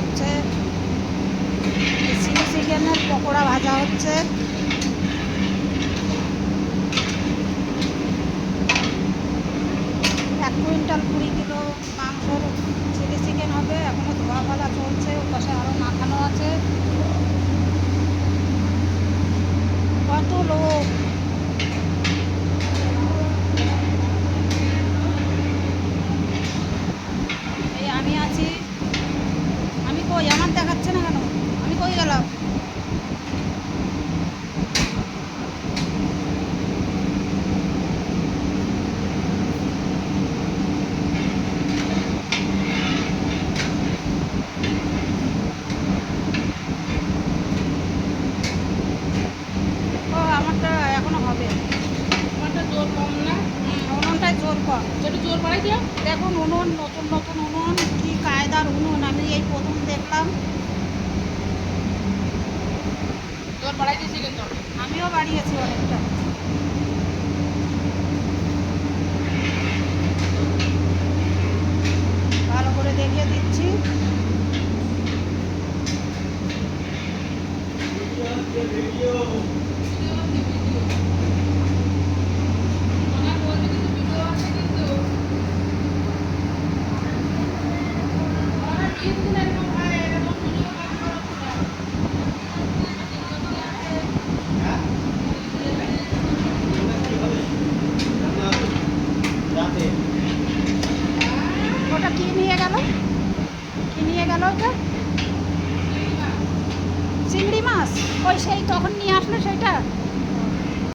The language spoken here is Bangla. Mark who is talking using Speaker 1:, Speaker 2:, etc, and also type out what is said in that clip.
Speaker 1: হচ্ছে, চিলি চিকেনের পকোড়া ভাজা হচ্ছে। এক কুইন্টাল 20 কিলো মাংসর চিলি চিকেন হবে। এখনও ধোয়া ফেলা চলছে, ওপাশে আরও মাখানো আছে। কত লোক! এই আমি আছি। আমি কই? আমার দেখাচ্ছে না কেন? আমি কই গেলাম? ও আমারটা এখনো হবে।
Speaker 2: আমারটা জোর কম না?
Speaker 1: উনুনটায় জোর কম।
Speaker 2: একটু জোর বাড়াই দিও।
Speaker 1: দেখুন উনুন, নতুন নতুন উনুন, কি কায়দার উনুন! আমি এই প্রথম দেখলাম।
Speaker 2: জোর বাড়াই দিয়েছি কিন্তু।
Speaker 1: আমিও বাড়িয়েছি অনেকটা। ভালো করে দেখিয়ে দিচ্ছি।
Speaker 2: আমার বলতে কিন্তু ভিডিও আছে কিন্তু। আমার বিয়ে দিন এরকম হয়, এরকম ভিডিও কাজ করা না।
Speaker 1: ওটা কি নিয়ে গেল? কি নিয়ে গেল ওটা? চিংড়ি মাছ? ওই সেই তখন নিয়ে আসলে সেইটা?